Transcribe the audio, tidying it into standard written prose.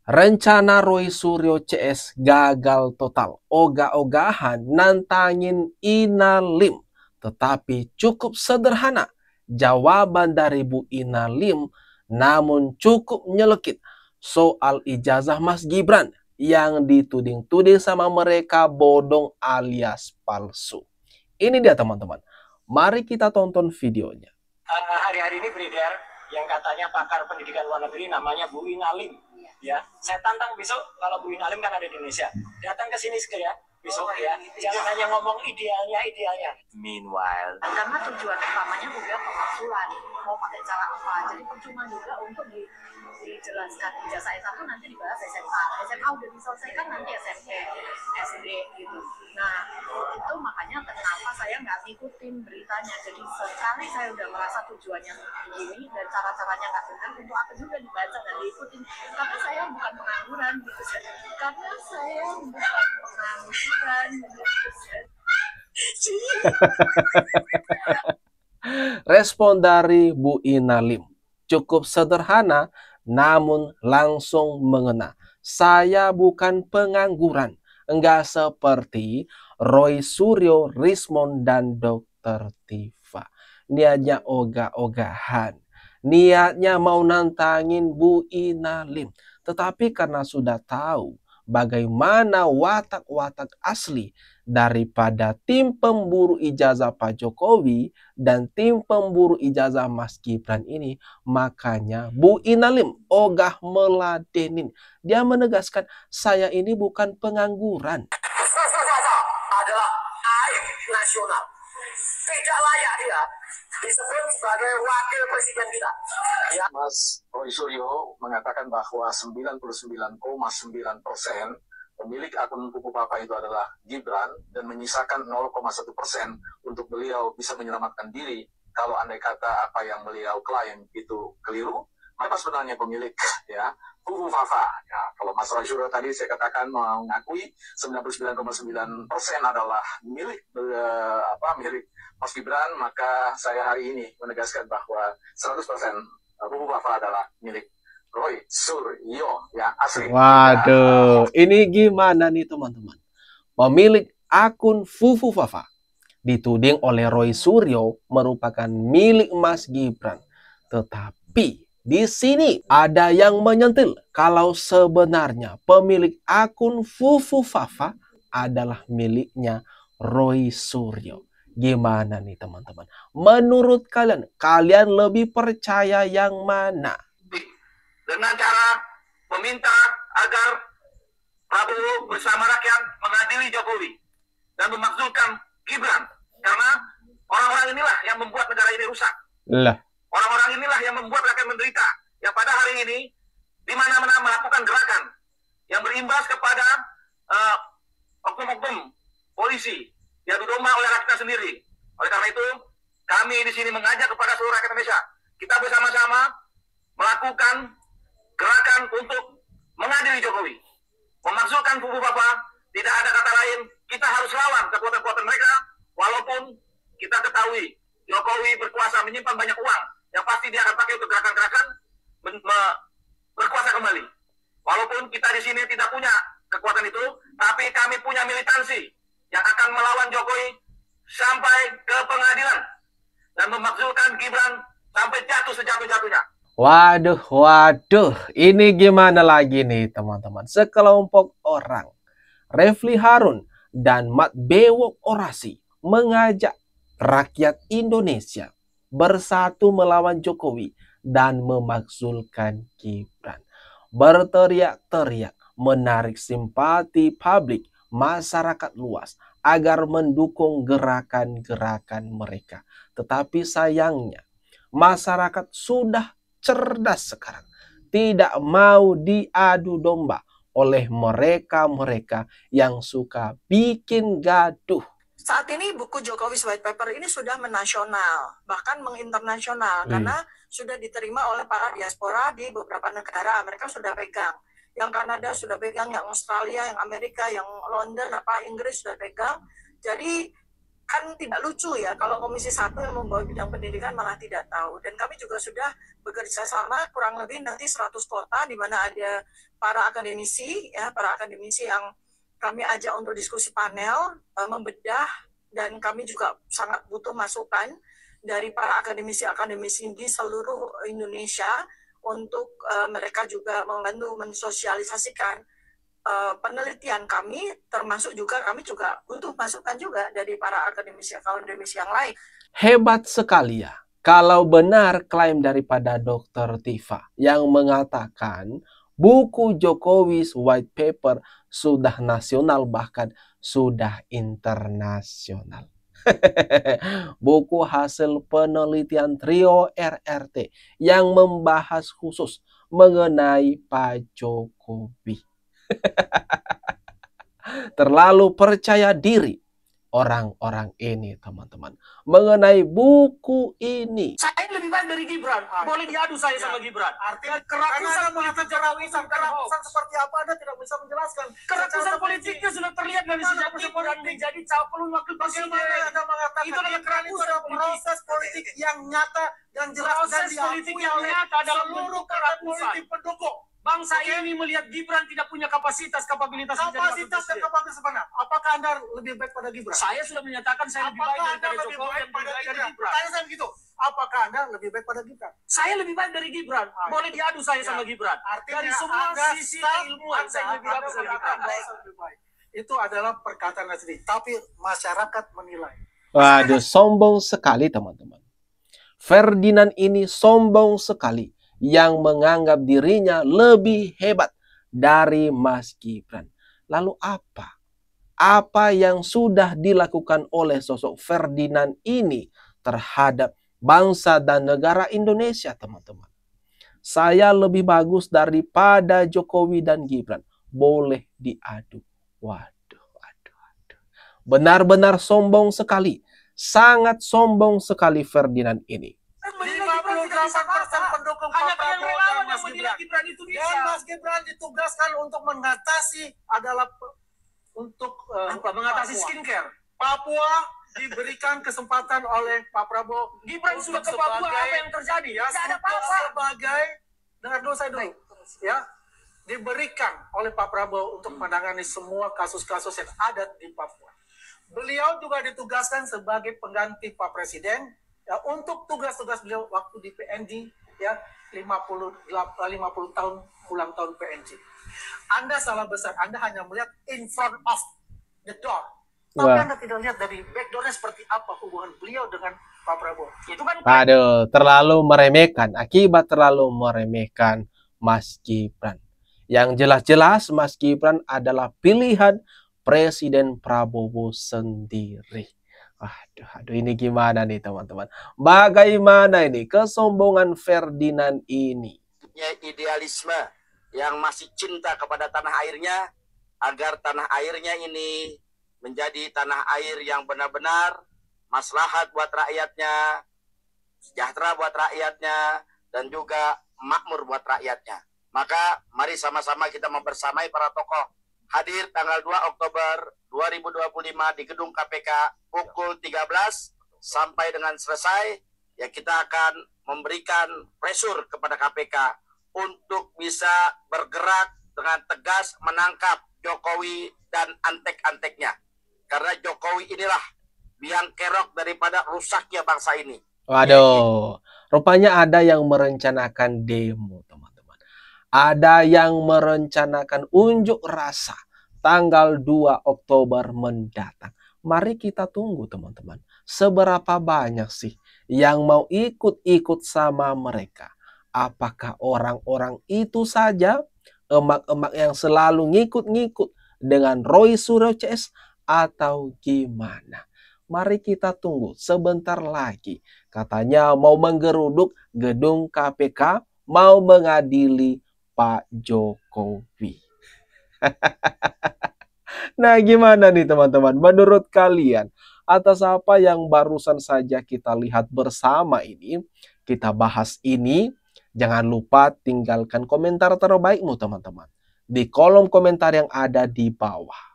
Rencana Roy Suryo CS gagal total. Ogah-ogahan nantangin Ina Lim. Tetapi cukup sederhana jawaban dari Bu Ina Lim, namun cukup nyelekit soal ijazah Mas Gibran yang dituding-tuding sama mereka bodong alias palsu. Ini dia teman-teman. Mari kita tonton videonya. Hari-hari ini beredar yang katanya pakar pendidikan luar negeri namanya Bu Ina Lim. Ya, saya tantang besok kalau Bu Ina Lim kan ada di Indonesia, datang ke sini segera besok ya. Jangan hanya ngomong idealnya. Meanwhile, karena tujuan utamanya juga pemakzulan, mau pakai cara apa, jadi percuma juga untuk dijelaskan ijazah S1 nanti dibahas SMA udah diselesaikan nanti SMP, SD gitu. Nah itu makanya kenapa saya nggak ngikutin beritanya, jadi sekali saya udah merasa tujuannya begini dan cara-caranya nggak benar, untuk apa juga dibaca dan diikutin, karena saya bukan pengangguran gitu, karena saya bukan pengangguran gitu. Respon dari Bu Ina Lim cukup sederhana namun langsung mengena. Saya bukan pengangguran, enggak seperti Roy Suryo, Rismond, dan Dr. Tifa. Niatnya ogah-ogahan, niatnya mau nantangin Bu Ina Lim. Tetapi karena sudah tahu bagaimana watak-watak asli daripada tim pemburu ijazah Pak Jokowi dan tim pemburu ijazah Mas Gibran ini, makanya Bu Ina Lim ogah meladenin. Dia menegaskan, saya ini bukan pengangguran. Adalah aib nasional. Tidak layak dia disebut sebagai wakil presiden kita. Ya. Mas Roy Suryo mengatakan bahwa 99,9% pemilik akun Kupu Papa itu adalah Gibran dan menyisakan 0,1% untuk beliau bisa menyelamatkan diri kalau andai kata apa yang beliau klaim itu keliru. Maka sebenarnya pemilik ya Kupu Papa. Ya, kalau Mas Roy Suryo tadi saya katakan mengakui 99,9% adalah milik milik Mas Gibran, maka saya hari ini menegaskan bahwa 100% Kupu Papa adalah milik Roy Suryo ya asli. Waduh, ini gimana nih teman-teman? Pemilik akun Fufu Fafa dituding oleh Roy Suryo merupakan milik Mas Gibran. Tetapi di sini ada yang menyentil kalau sebenarnya pemilik akun Fufu Fafa adalah miliknya Roy Suryo. Gimana nih teman-teman? Menurut kalian, kalian lebih percaya yang mana? Dengan cara meminta agar Prabowo bersama rakyat mengadili Jokowi dan memakzulkan Gibran, karena orang-orang inilah yang membuat negara ini rusak. Lah. Orang-orang inilah yang membuat rakyat menderita. Yang pada hari ini di mana-mana melakukan gerakan yang berimbas kepada oknum-oknum polisi yang didomba oleh rakyat sendiri. Oleh karena itu, kami di sini mengajak kepada seluruh rakyat Indonesia, kita bersama-sama melakukan gerakan untuk mengadili Jokowi, memakzulkan Kubu Papa. Tidak ada kata lain, kita harus lawan kekuatan-kekuatan mereka, walaupun kita ketahui Jokowi berkuasa menyimpan banyak uang, yang pasti dia akan pakai untuk gerakan-gerakan berkuasa kembali. Walaupun kita di sini tidak punya kekuatan itu, tapi kami punya militansi yang akan melawan Jokowi sampai ke pengadilan dan memakzulkan Gibran sampai jatuh sejatuh-jatuhnya. Waduh, ini gimana lagi nih teman-teman? Sekelompok orang, Refli Harun dan Mat Bewok Orasi, mengajak rakyat Indonesia bersatu melawan Jokowi dan memakzulkan Gibran. Berteriak-teriak, menarik simpati publik masyarakat luas agar mendukung gerakan-gerakan mereka. Tetapi sayangnya, masyarakat sudah cerdas sekarang, tidak mau diadu domba oleh mereka-mereka yang suka bikin gaduh. Saat ini buku Jokowi's White Paper ini sudah menasional, bahkan menginternasional, karena sudah diterima oleh para diaspora di beberapa negara. Amerika sudah pegang, yang Kanada sudah pegang, yang Australia, yang Amerika, yang London, Inggris sudah pegang. Jadi kan tidak lucu ya kalau Komisi 1 yang membawa bidang pendidikan malah tidak tahu. Dan kami juga sudah bekerja sama kurang lebih nanti 100 kota di mana ada para akademisi yang kami ajak untuk diskusi panel, membedah, dan kami juga sangat butuh masukan dari para akademisi-akademisi di seluruh Indonesia untuk mereka juga membantu mensosialisasikan penelitian kami, termasuk juga kami juga butuh masukan juga dari para akademisi-akademisi yang lain. Hebat sekali ya. Kalau benar klaim daripada Dr. Tifa yang mengatakan buku Jokowi's White Paper sudah nasional bahkan sudah internasional. Buku hasil penelitian trio RRT yang membahas khusus mengenai Pak Jokowi. Terlalu percaya diri orang-orang ini, teman-teman, mengenai buku ini. Saya lebih baik dari Gibran. Boleh diadu saya sama Gibran. Artinya kerakusan politik kerakusan seperti apa Anda tidak bisa menjelaskan. Kerakusan politiknya sudah terlihat dari sejak Gibran menjadi calon wakil presiden. Bagaimana Anda mengatakan Itu adalah kerakusan proses politik yang nyata dan jelas dan proses politik diakui yang oleh nyata dalam seluruh bentuk partai kerakusan. politik pendukung. Bangsa ini melihat Gibran tidak punya kapasitas Kapasitas menjadi wakil dan presiden. kapasitas mana? Apakah Anda lebih baik pada Gibran? Saya sudah menyatakan saya lebih baik Apakah Anda daripada lebih Jokowi baik dan lebih pada baik dari Gibran? Gibran. Pertanyaan saya begitu. Apakah Anda lebih baik pada Gibran? Saya lebih baik dari Gibran. Boleh diadu saya sama Gibran. Artinya Dari semua Anda sisi start, ilmuwan saya lebih baik dari Gibran. lebih baik. Itu adalah perkataan Anda sendiri. Tapi masyarakat menilai. Waduh, sombong sekali, teman-teman. Ferdinand ini sombong sekali yang menganggap dirinya lebih hebat dari Mas Gibran. Lalu apa? Apa yang sudah dilakukan oleh sosok Ferdinand ini terhadap bangsa dan negara Indonesia, teman-teman? Saya lebih bagus daripada Jokowi dan Gibran. Boleh diadu. Waduh, waduh, waduh. Benar-benar sombong sekali. Sangat sombong sekali Ferdinand ini. 58% pendukung Hanya Pak yang Prabowo relawan dan yang Mas menilai Gibran. Gibran itu bisa. Dan Mas Gibran ditugaskan untuk mengatasi Mengatasi Papua. skincare. Papua diberikan kesempatan oleh Pak Prabowo. Gibran sudah ke Papua, apa yang terjadi? Ya, Tidak ada untuk apa-apa. sebagai dengar dulu saya dulu. Ya, diberikan oleh Pak Prabowo untuk menangani semua kasus-kasus yang ada di Papua. Beliau juga ditugaskan sebagai pengganti Pak Presiden ya, untuk tugas-tugas beliau waktu di PNJ ya 50 tahun ulang tahun PNJ. Anda salah besar. Anda hanya melihat in front of the door. Tapi Wah. Anda tidak lihat dari backdoornya seperti apa hubungan beliau dengan Pak Prabowo. Itu kan Aduh, terlalu meremehkan. Akibat terlalu meremehkan Mas Gibran. Yang jelas-jelas Mas Gibran adalah pilihan Presiden Prabowo sendiri. Aduh, ini gimana nih teman-teman? Bagaimana ini kesombongan Ferdinand ini? Idealisme yang masih cinta kepada tanah airnya, agar tanah airnya ini menjadi tanah air yang benar-benar maslahat buat rakyatnya, sejahtera buat rakyatnya, dan juga makmur buat rakyatnya. Maka mari sama-sama kita membersamai para tokoh hadir tanggal 2 Oktober 2025 di gedung KPK pukul 13 sampai dengan selesai. Ya, kita akan memberikan pressure kepada KPK untuk bisa bergerak dengan tegas menangkap Jokowi dan antek-anteknya. Karena Jokowi inilah biang kerok daripada rusaknya bangsa ini. Waduh, rupanya ada yang merencanakan demo, teman-teman. Ada yang merencanakan unjuk rasa tanggal 2 Oktober mendatang. Mari kita tunggu, teman-teman. Seberapa banyak sih yang mau ikut-ikut sama mereka? Apakah orang-orang itu saja, emak-emak yang selalu ngikut-ngikut dengan Roy Suryo CS, atau gimana? Mari kita tunggu sebentar lagi. Katanya mau menggeruduk gedung KPK, mau mengadili Pak Jokowi. Nah, gimana nih teman-teman? Menurut kalian, atas apa yang barusan saja kita lihat bersama ini, kita bahas ini, jangan lupa tinggalkan komentar terbaikmu teman-teman di kolom komentar yang ada di bawah.